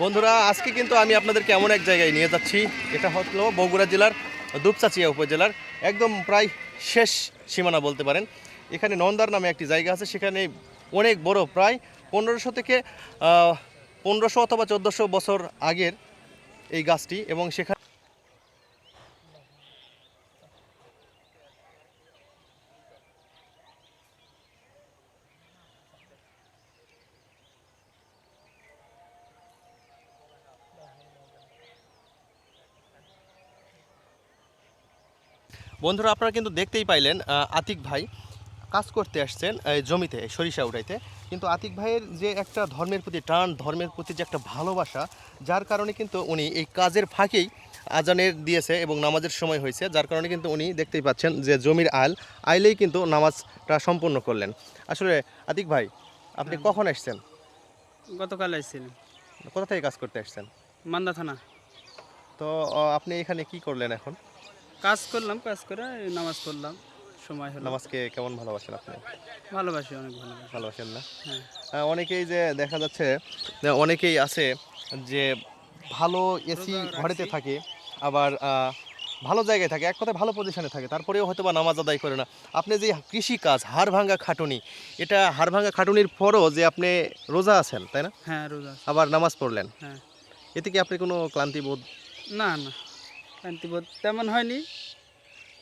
বন্ধুরা আজকে কিন্তু আমি আপনাদেরকে এমন এক জায়গায় নিয়ে যাচ্ছি। এটা হলো বগুড়া জেলার দুপচাচিয়া উপজেলার একদম প্রায় শেষ সীমানা বলতে পারেন। এখানে নন্দার নামে একটি জায়গা আছে, সেখানে অনেক বড়, প্রায় 1500 থেকে 1500 অথবা 1400 বছর আগের এই গাছটি। এবং সেখানে বন্ধুরা আপনারা কিন্তু দেখতেই পাইলেন আতিক ভাই কাজ করতে আসছেন জমিতে সরিষা উঠাইতে। কিন্তু আতিক ভাইয়ের যে একটা ধর্মের প্রতি টান, ধর্মের প্রতি যে একটা ভালোবাসা, যার কারণে কিন্তু উনি এই কাজের ফাঁকেই আজানের দিয়েছে এবং নামাজের সময় হয়েছে, যার কারণে কিন্তু উনি দেখতেই পাচ্ছেন যে জমির আইলেই কিন্তু নামাজটা সম্পূর্ণ করলেন। আসলে আতিক ভাই, আপনি কখন আসছেন? গতকাল আসছিলেন। কোথা থেকে কাজ করতে আসছেন? মান্দা থানা। তো আপনি এখানে কি করলেন এখন? কাজ করলাম, কাজ করে এই নামাজ পড়লাম, সময় হলো। নামাজকে কেমন ভালোবাসেন আপনি? ভালোবাসি, অনেক ভালোবাসি। ভালোবাসেন না? হ্যাঁ, অনেকেই যে দেখা যাচ্ছে যে অনেকেই আছে যে ভালো এসি রোজা ঘরেতে রাখছি। থাকে, আবার ভালো জায়গায় থাকে, এক কথায় ভালো পজিশনে থাকে, তারপরেও হয়তো বা নামাজ আদায় করে না। আপনি যে কৃষি কাজ, হাড় ভাঙ্গা খাটুনি, এটা হাড় ভাঙ্গা খাটুনির পরও যে আপনি রোজা আছেন, তাই না? হ্যাঁ, রোজা আছে। আবার নামাজ পড়লেন, হ্যাঁ, এতে কি আপনি কোনো ক্লান্তি বোধ? না না, শান্তিবোধ তেমন হয়নি।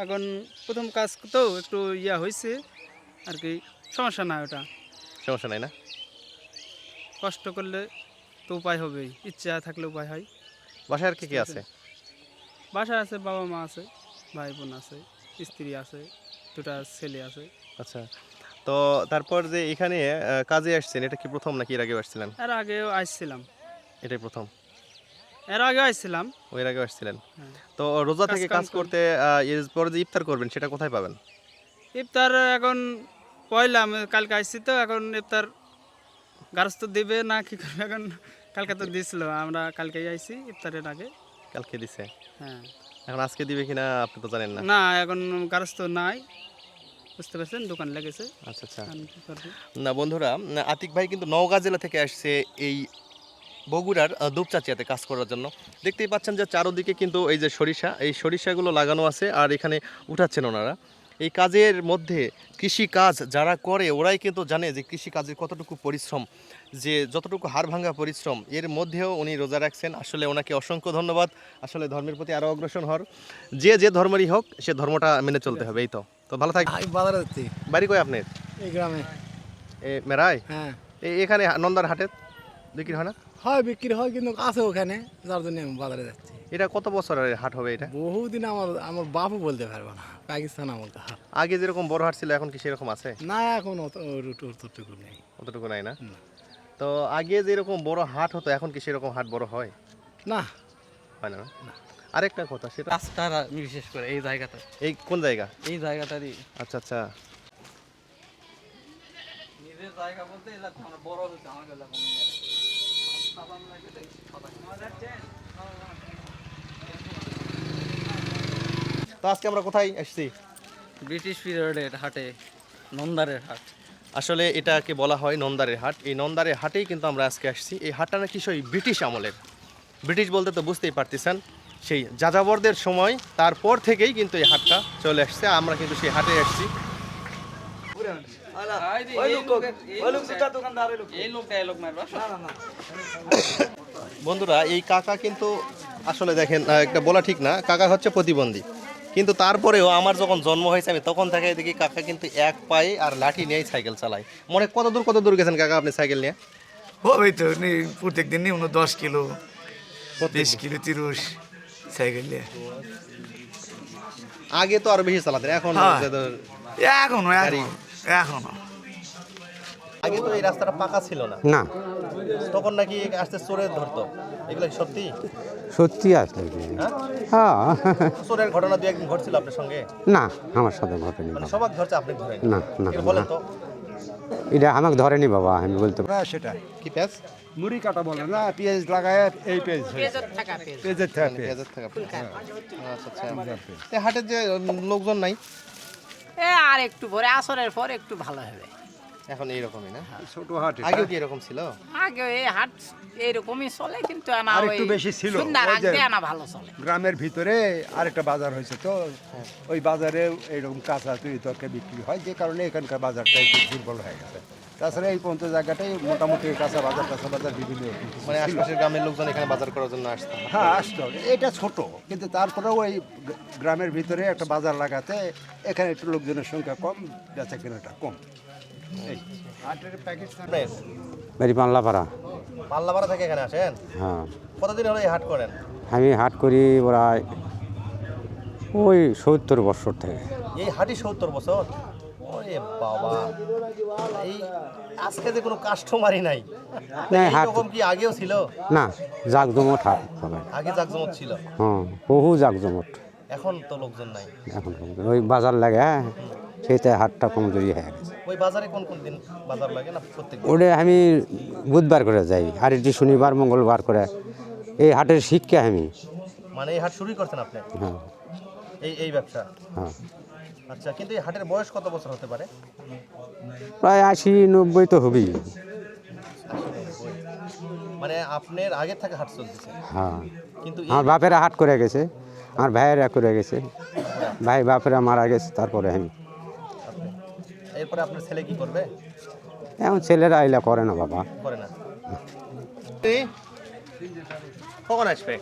এখন প্রথম কাজ তো একটু হয়েছে আর কি, সমস্যা না ওটা। সমস্যা নাই না? কষ্ট করলে তো উপায় হবেই, ইচ্ছা থাকলে উপায় হয়। বাসায় আর কি কি আছে? বাসায় আছে, বাবা মা আছে, ভাই বোন আছে, স্ত্রী আছে, দুটা ছেলে আছে। আচ্ছা, তো তারপর যে এখানে কাজে আসছেন, এটা কি প্রথম নাকি এর আগেও আসছিলেন? এর আগেও আসছিলাম, এটাই প্রথম? এর আগেও আসছিলাম। ওই এর আগেও আসছিলেন? হ্যাঁ, তো রোজা কাজ থেকে কাম কাজ করি। করতে এরপরে যে ইফতার করবেন সেটা কোথায় পাবেন? ইফতার এখন পয়লা, আমি কালকে আসছি তো, এখন ইফতার গারস্থ দিবে না কি করবে এখন। কালকে তো দিছিল, আমরা কালকেই আইছি ইফতারের আগে। কালকে দিছে, হ্যাঁ, এখন আজকে দিবে কিনা আপনি তো জানেন না। না এখন গারস্থ নাই, বুঝতে পারছেন, দোকান লেগেছে। আচ্ছা আচ্ছা। এখন কি করবে? না বন্ধুরা, আতিক ভাই কিন্তু নওগাঁ জেলা থেকে আসছে এই বগুড়ার দুপচাচিয়াতে কাজ করার জন্য। দেখতেই পাচ্ছেন যে চারদিকে কিন্তু এই যে সরিষা, এই সরিষাগুলো লাগানো আছে, আর এখানে উঠাচ্ছেন ওনারা। এই কাজের মধ্যে কৃষি কাজ যারা করে ওরাই কিন্তু জানে যে কৃষি কাজের কতটুকু পরিশ্রম, যে যতটুকু হাড় ভাঙা পরিশ্রম, এর মধ্যেও উনি রোজা রাখছেন। আসলে ওনাকে অসংখ্য ধন্যবাদ। আসলে ধর্মের প্রতি আরও অগ্রসর হওয়ার, যে যে ধর্মেরই হোক সে ধর্মটা মেনে চলতে হবে, এই তো। তো ভালো থাক। আমি বাজারে যাচ্ছি, বাড়ি কই আপনার? এই গ্রামে। এ মেরাই? হ্যাঁ, এখানে নন্দার হাটে বিক্রি হয় না? হয় বিক্রি হয়, কিন্তু আছে ওখানে, যার জন্য আমি বাজারে যাচ্ছি। এটা কত বছরের হাট হবে এটা? বহুদিন আমার আমার বাপও বলতে পারবো না, পাকিস্তান আমল তো। আগে যেরকম বড় হাট ছিল এখন কি সেরকম আছে? না, এখন অতটুকু নেই। অতটুকু নাই না? না। তো আগে যেরকম বড় হাট হতো এখন কি সেরকম হাট বড় হয়? না, হয় না না? আরেকটা কথা, সেটা রাস্তার বিশেষ করে এই জায়গাটা, এই কোন জায়গা? এই জায়গাটারই আচ্ছা আচ্ছা। নিজের জায়গা বলতে এলাকা আমরা বড় হচ্ছে আমাকে এলাকা কোনো তো আজকে আমরা কোথায় আসছি? ব্রিটিশ পিরিয়ডের হাটে, নন্দারের হাট। আসলে এটাকে বলা হয় নন্দারের হাট। এই নন্দারের হাটেই কিন্তু আমরা আজকে আসছি। এই হাটটা নাকি সেই ব্রিটিশ আমলের। ব্রিটিশ বলতে তো বুঝতেই পারতেছেন, সেই যাযাবরদের সময়, তারপর থেকেই কিন্তু এই হাটটা চলে আসছে। আমরা কিন্তু সেই হাটে আসছি। বন্ধুরা এই কাকা কিন্তু আসলে দেখেন, একটা বলা ঠিক না, কাকা হচ্ছে প্রতিবন্ধী, কিন্তু তারপরেও আমার যখন জন্ম হয়েছে আমি তখন থেকে দেখি কাকা কিন্তু এক পায়ে আর লাঠি নিয়েই সাইকেল চালায়। মনে কত দূর গেছেন কাকা আপনি সাইকেল নিয়ে? হবে তো প্রত্যেক দিন 10 কিলো, 20 কিলো, 30 সাইকেল নিয়ে। আগে তো আরো বেশি চালাতেন, এখন হ্যাঁ। এখনো গাড়ি। এখনো আগে তো এই রাস্তাটা পাকা ছিল না, না, তখন নাকি আসতে চোরে ধরতো, এগুলো কি সত্যি? সত্যি আসলে কি? হ্যাঁ? হ্যাঁ। চোরের ঘটনা দু একদিন ঘটছিল আপনার সঙ্গে? না, আমার সাথে ঘটেনি মানে বাবা। সবাক ধরছে, আপনি ধরেন? না, না, বলেন না। তো এটা আমাকে ধরেনি বাবা, আমি বলতে পারি। না সেটা কি পেঁয়াজ? মুড়ি কাটা বলে না, পেঁয়াজ লাগায় এই পেঁয়াজ পেঁয়াজের থাকা পেঁয়াজ। পেঁয়াজের থাকা আচ্ছা আচ্ছা। এই হাটের যে লোকজন নাই? আর একটু পরে আসরের পর একটু ভালো হবে। এখন এইরকমই না? ছোট হাট এটা। আগেও কি এরকম ছিল? আগে এই হাট এইরকমই চলে, কিন্তু আনা আর ওই একটু বেশি ছিল। সন্ধ্যার ওই যে আগে আনা ভালো চলে। গ্রামের ভিতরে আরেকটা বাজার হয়েছে তো, ওই বাজারে এইরকম কাঁচা তৈরি তরকারি বিক্রি হয়, যে কারণে এখানকার বাজারটা একটু দুর্বল হয়ে গেছে। তাছাড়া এই পর্যন্ত জায়গাটাই মোটামুটি কাঁচা বাজার বিভিন্ন রকম কিছু মানে ছিল। আশপাশের গ্রামের লোকজন এখানে বাজার করার জন্য আসতো? হ্যাঁ আসতো, এটা ছোট, কিন্তু তারপরেও ওই গ্রামের ভিতরে একটা বাজার লাগাতে এখানে একটু লোকজনের সংখ্যা কম, বেচা কেনাটা কম। এই হাটের প্যাকেট আপনার বাড়ি পাল্লাপাড়া। পাল্লাপাড়া থেকে এখানে আসেন? হ্যাঁ, কতদিন হলো এই হাট করেন? আমি হাট করি প্রায় ওই 70 বছর থেকে। এই হাটই 70 বছর? ওরে বাবা, এই আজকে যে কোনো কাস্টমারই নাই। না, হাট এরকম কি আগেও ছিল? না, জাকজমট হাট সবাই। আগে জাকজমক ছিল, হ্যাঁ, বহু জাকজমট। এখন তো লোকজন নাই। এখন ওই বাজার লাগে, হ্যাঁ, সেইটা হাটটা কমজোরি হয়ে গেছে। ওই বাজারে কোন কোন দিন বাজার লাগে না প্রত্যেক দিন? ওটা আমি বুধবার করে যাই, আর এটি শনিবার মঙ্গলবার করে। এই হাটের শিক্ষা আমি। মানে এই হাট শুরুই করছেন আপনি? হ্যাঁ, এই ব্যবসা? হ্যাঁ, আচ্ছা, কিন্তু এই হাটের বয়স কত বছর হতে পারে? প্রায় 80-90 তো হবেই। মানে আপনার আগের থেকে হাট চলতেছে? হ্যাঁ, কিন্তু আমার বাপেরা হাট করে গেছে, আমার ভাইয়েরা করে গেছে, ভাই বাপেরা মারা গেছে, তারপরে আমি। এরপরে আপনার ছেলে কি করবে? এখন ছেলেরা আইলা করে না বাবা। করে না? কখন আসবে?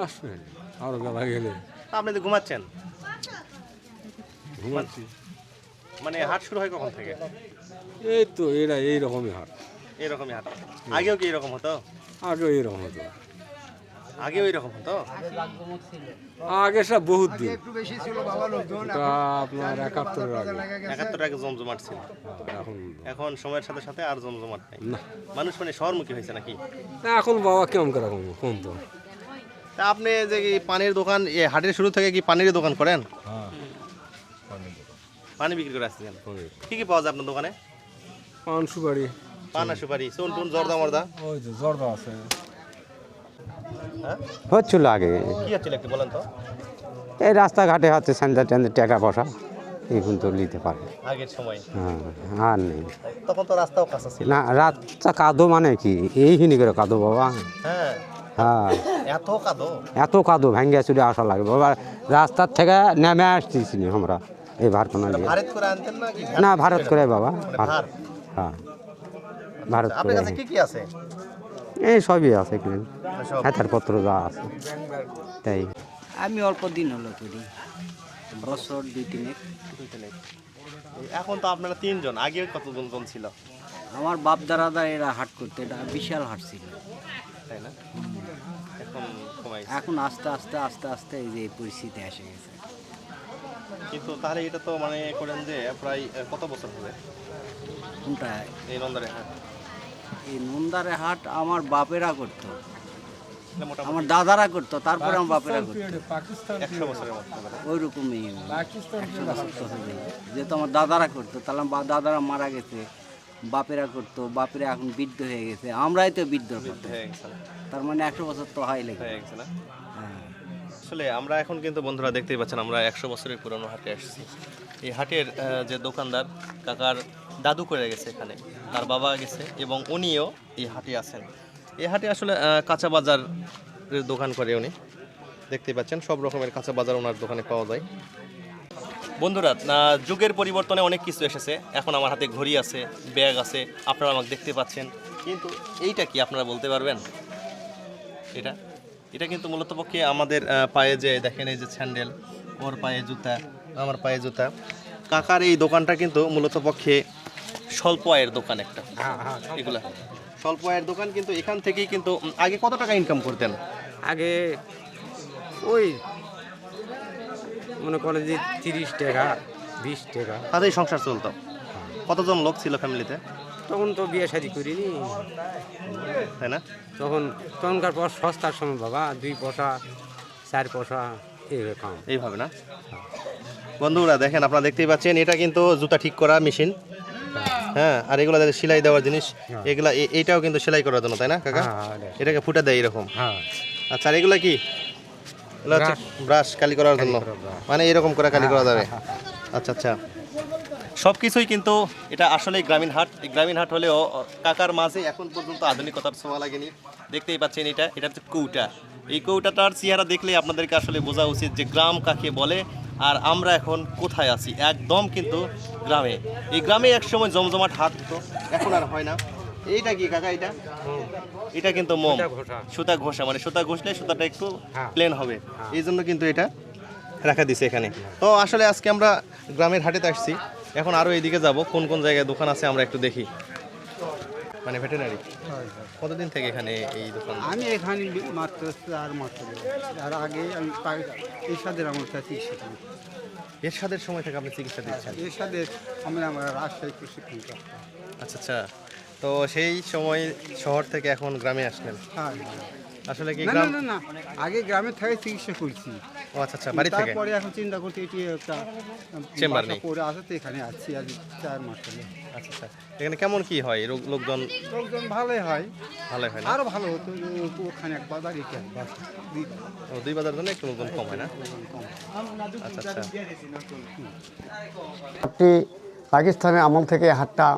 আসবে আরো বেলা গেলে। আপনি তো ঘুমাচ্ছেন? ঘুমাচ্ছি। মানে হাট শুরু হয় কখন থেকে? এই তো এরা এইরকমই হাট, এরকমই হাট? আগেও কি এরকম হতো? আগে এইরকম হতো, আগেও এরকম হতো? আগে সব বহুত দিন, একটু বেশি ছিল বাবা লোকজন। তা আপনার 71 আগে। 71 আগে জমজমাট ছিল, এখন এখন সময়ের সাথে সাথে আর জমজমাট নাই। না। মানুষ মানে শহরমুখী হয়েছে নাকি? এখন বাবা কেমন করে কম তো। তা আপনি যে কি পানির দোকান, হাটের শুরু থেকে কি পানির দোকান করেন? পানি বিক্রি করে আসছেন? কি কি পাওয়া যায় আপনার দোকানে? পান সুপারি, পান আর সুপারি, চুন টুন, জর্দা মর্দা? ওই যে জর্দা আছে। হ্যাঁ, হচ্ছিল আগে, কি হচ্ছিল একটু বলেন তো? এই রাস্তাঘাটে হচ্ছে স্যান্ডার ট্যান্ডার টাকা পয়সা এখন তো নিতে পারে। আগের সময় হ্যাঁ, আর নেই। তখন তো রাস্তাও কাঁচা ছিল। না, রাতটা কাদো মানে কি এইখানি করে কাদো বাবা। হ্যাঁ, হ্যাঁ, এত কাদো? এত কাদো ভাঙ্গিয়া চুরে আসা লাগে বাবা। রাস্তার থেকে নেমে আসতেছি না আমরা এই ভারকোনা দিয়ে। ভারত করে আনতেন না কি? না, ভারত করে বাবা। ভার? হ্যাঁ, ভারত আপনার করে। কাছে কি কি আছে? এই সবই আছে কিনেন, সব? খাতারপত্র যা আছে তাই। আমি অল্প দিন হলো করি, বছর 2-3। এখন তো আপনারা 3 জন, আগে কতজন জন ছিল? আমার বাপ দাদা এরা হাট করতে, এটা বিশাল হাট ছিল। তাই না? এখন কমাইছে। এখন আস্তে আস্তে আস্তে আস্তে এই যে এই পরিস্থিতি এসে গেছে। কিন্তু তাহলে এটা তো মানে করেন যে প্রায় কত বছর হবে কোনটা? এই নন্দারে হাট? এই নন্দারে হাট আমার বাপেরা করতো, এটা মোটামুটি আমার দাদারা করতো, তারপরে আমার বাপেরা করতো। 100 বছরের মতো হবে। ওই রকমই 100 বছর তো হবে। যেহেতু আমার দাদারা করতো, তাহলে আমার দাদারা মারা গেছে, বাপেরা করতো, বাপেরা এখন বৃদ্ধ হয়ে গেছে, আমরাই তো বৃদ্ধ করতো। হয়ে গেছে না? তার মানে 100 বছর তো হয় লেগে। হয়ে গেছে না? হ্যাঁ। আসলে আমরা এখন কিন্তু বন্ধুরা দেখতেই পাচ্ছেন, আমরা 100 বছরের পুরনো হাটে আসছি। এই হাটের যে দোকানদার কাকার দাদু করে গেছে এখানে, তার বাবা গেছে এবং উনিও এই হাটে আছেন। এই হাটে আসলে কাঁচা বাজারের দোকান করে উনি, দেখতেই পাচ্ছেন সব রকমের কাঁচা বাজার ওনার দোকানে পাওয়া যায়। বন্ধুরা, যুগের পরিবর্তনে অনেক কিছু এসেছে। এখন আমার হাতে ঘড়ি আছে, ব্যাগ আছে, আপনারা আমাকে দেখতে পাচ্ছেন, কিন্তু এইটা কি আপনারা বলতে পারবেন? এটা এটা কিন্তু মূলত পক্ষে আমাদের পায়ে যে দেখেন এই যে স্যান্ডেল, ওর পায়ে জুতা, আমার পায়ে জুতা। কাকার এই দোকানটা কিন্তু মূলত পক্ষে স্বল্প আয়ের দোকান একটা, এগুলা স্বল্প আয়ের দোকান। কিন্তু এখান থেকেই কিন্তু আগে কত টাকা ইনকাম করতেন? আগে ওই মনে করেন যে 30 টাকা 20 টাকা, তাতেই সংসার চলতো? কতজন লোক ছিল ফ্যামিলিতে? তখন তো বিয়ে শাদি করিনি, তাই না? তখনকার পর সস্তার সময় বাবা 2 পয়সা 4 পয়সা এইভাবে কাম। এইভাবে না? বন্ধুরা দেখেন, আপনারা দেখতেই পাচ্ছেন, এটা কিন্তু জুতা ঠিক করা মেশিন। হ্যাঁ, আর এগুলো সেলাই দেওয়ার জিনিস, এগুলা এইটাও কিন্তু সেলাই করার জন্য, তাই না কাকা? এটাকে ফুটা দেয় এরকম। হ্যাঁ, আচ্ছা, আর এগুলা কি? এগুলো হচ্ছে ব্রাশ, কালি করার জন্য, মানে এরকম করে কালি করা যাবে। আচ্ছা আচ্ছা, সব কিছুই কিন্তু এটা আসলে গ্রামীণ হাট। এই গ্রামীণ হাট হলেও কাকার মাঝে এখন পর্যন্ত আধুনিকতার ছোঁয়া লাগেনি। দেখতেই পাচ্ছেন এটা হচ্ছে কৌটা। এই কৌটাটার চেহারা দেখলে আপনাদেরকে আসলে বোঝা উচিত যে গ্রাম কাকে বলে আর আমরা এখন কোথায় আছি। একদম কিন্তু গ্রামে। এই গ্রামে একসময় জমজমাট হাট হতো, এখন আর হয় না। এইটা কি কাকা? এটা কিন্তু মোম, সুতা ঘষা, মানে সুতা ঘষলে সুতাটা একটু প্লেন হবে, এই জন্য কিন্তু এটা রাখা দিছে এখানে। তো আসলে আজকে আমরা গ্রামের হাটেতে আসছি, এখন আরও এইদিকে যাব, কোন কোন জায়গায় দোকান আছে আমরা একটু দেখি। মানে ভেটেরিনারি কতদিন থেকে এখানে এই দোকান? আমি এখানে মাত্র 4 মাস হলো। আর আগে আমি এরশাদের আমার চিকিৎসা করি। এরশাদের সময় থেকে আপনি চিকিৎসা দিচ্ছেন? এরশাদের আমরা রাজশাহী প্রশিক্ষণ করতাম। আচ্ছা আচ্ছা, তো সেই সময় শহর থেকে এখন গ্রামে আসলেন। হ্যাঁ, আসলে কি না গ্রাম? না না আগে গ্রামে থেকে চিকিৎসা করছি, ও আচ্ছা আচ্ছা, বাড়ি থেকে। তারপরে এখন চিন্তা করতে এটি একটা চেম্বার বাসা নেই। পড়ে আছে, তো এখানে আছি আজ 4 মাস হলো। আচ্ছা আচ্ছা, এখানে কেমন কি হয়? লোকজন লোকজন ভালোই হয়, ভালোই হয় না? আরো ভালো হতো। ওখানে এক বাজার, এটি এক বাজার, ও, দুই বাজার জন্য একটু লোকজন কম হয় না? আচ্ছা আচ্ছা। হাটটি পাকিস্তানের আমল থেকে হাটটা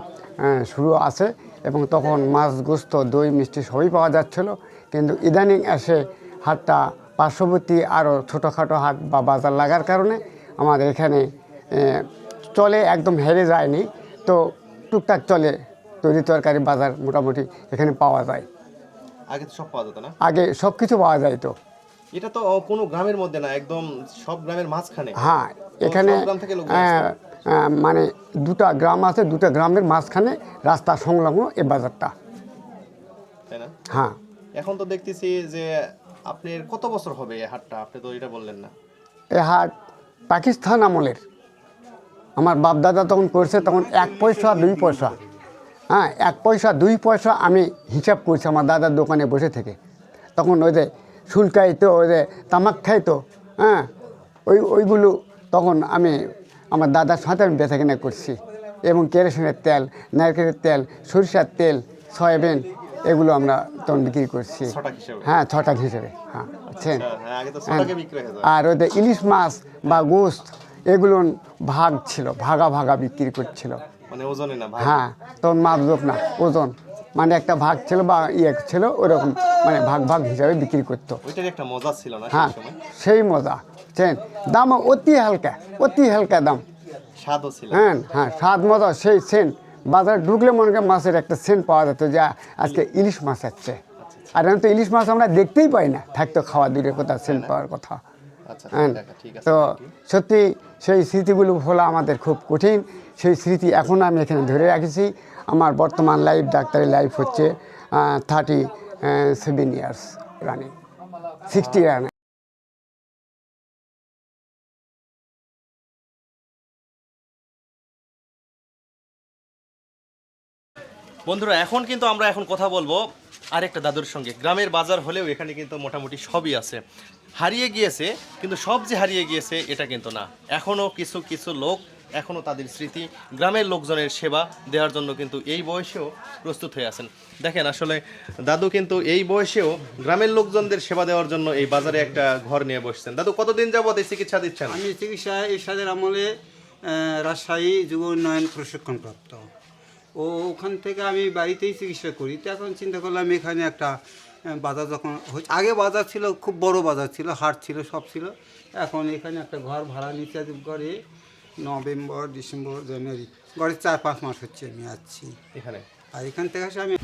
শুরু আছে এবং তখন মাছ, গোস্ত, দই, মিষ্টি সবই পাওয়া যাচ্ছিল। কিন্তু ইদানিং এসে হাটটা পার্শ্ববর্তী আরও ছোটোখাটো হাট বা বাজার লাগার কারণে আমাদের এখানে চলে, একদম হেরে যায়নি। তো টুকটাক চলে, তৈরি তরকারি বাজার মোটামুটি এখানে পাওয়া যায়। আগে তো সব পাওয়া যেত না? আগে সব কিছু পাওয়া যায়। তো এটা তো কোনো গ্রামের মধ্যে না, একদম সব গ্রামের মাঝখানে। হ্যাঁ, এখানে সব গ্রাম থেকে লোকজন আসতো? মানে 2টা গ্রাম আছে, 2টা গ্রামের মাঝখানে রাস্তা সংলগ্ন এই বাজারটা। তাই না? হ্যাঁ, এখন তো দেখতেছি যে আপনার কত বছর হবে এই হাটটা? আপনি তো এটা বললেন না। এই হাট পাকিস্তান আমলের, আমার বাপ দাদা তখন করছে, তখন 1 পয়সা 2 পয়সা। হ্যাঁ, 1 পয়সা 2 পয়সা আমি হিসাব করছি আমার দাদার দোকানে বসে থেকে। তখন ওই যে সুল খাইতো, ওই যে তামাক খাইতো, হ্যাঁ, ওইগুলো তখন আমি আমার দাদার সাথে আমি বেচাকেনা করছি। এবং কেরোসিনের তেল, নারকেলের তেল, সরিষার তেল, সয়াবিন, এগুলো আমরা তখন বিক্রি করছি। ছটাক হিসেবে? হ্যাঁ, ছটাক হিসেবে। হ্যাঁ, বুঝছেন? হ্যাঁ, আগে তো ছটাকে বিক্রি হয়ে যেত। আর ওদের ইলিশ মাছ বা গোস্ত এগুলো ভাগ ছিল, ভাগা ভাগা বিক্রি করছিল। মানে ওজনে না, ভাগ? হ্যাঁ, তখন মাপজোপ না, ওজন, মানে একটা ভাগ ছিল বা ছিল ওরকম, মানে ভাগ ভাগ হিসাবে বিক্রি করতো। ওইটার একটা মজা ছিল না হ্যাঁ, সেই সময়? সেই মজা। চেন দামও অতি হালকা দাম। স্বাদও ছিল। হ্যাঁ হ্যাঁ, স্বাদ মজা, সেই সেন্ট। বাজারে ঢুকলে মনে করেন মাছের একটা সেন্ট পাওয়া যেত যে আজকে ইলিশ মাছ আসছে। আর এখন তো ইলিশ মাছ আমরা দেখতেই পাই না, থাকতো খাওয়া দূরের কথা, সেন্ট পাওয়ার কথা। আচ্ছা হ্যাঁ, ঠিক আছে। তো সত্যি সেই স্মৃতিগুলো ভোলা আমাদের খুব কঠিন। সেই স্মৃতি এখনও আমি এখানে ধরে রাখছি। আমার বর্তমান লাইফ, ডাক্তারি লাইফ হচ্ছে 37 ইয়ার্স রানিং, 60 রানিং। বন্ধুরা, এখন কিন্তু আমরা কথা বলবো আরেকটা দাদুর সঙ্গে। গ্রামের বাজার হলেও এখানে কিন্তু মোটামুটি সবই আছে। হারিয়ে গিয়েছে, কিন্তু সব যে হারিয়ে গিয়েছে এটা কিন্তু না। এখনও কিছু কিছু লোক এখনও তাদের স্মৃতি, গ্রামের লোকজনের সেবা দেওয়ার জন্য কিন্তু এই বয়সেও প্রস্তুত হয়ে আছেন। দেখেন, আসলে দাদু কিন্তু এই বয়সেও গ্রামের লোকজনদের সেবা দেওয়ার জন্য এই বাজারে একটা ঘর নিয়ে বসছেন। দাদু, কতদিন যাবত এই চিকিৎসা দিচ্ছেন? আমি চিকিৎসা এরশাদের আমলে রাজশাহী যুব উন্নয়ন প্রশিক্ষণপ্রাপ্ত। ওখান থেকে আমি বাড়িতেই চিকিৎসা করি। তো এখন চিন্তা করলাম এখানে একটা বাজার যখন হচ্ছে, আগে বাজার ছিল, খুব বড় বাজার ছিল, হাট ছিল, সব ছিল। এখন এখানে একটা ঘর ভাড়া নিতে ঘরে নভেম্বর, ডিসেম্বর, জানুয়ারি, ঘরে 4-5 মাস হচ্ছে আমি আছি এখানে। আর এখান থেকে আসে আমি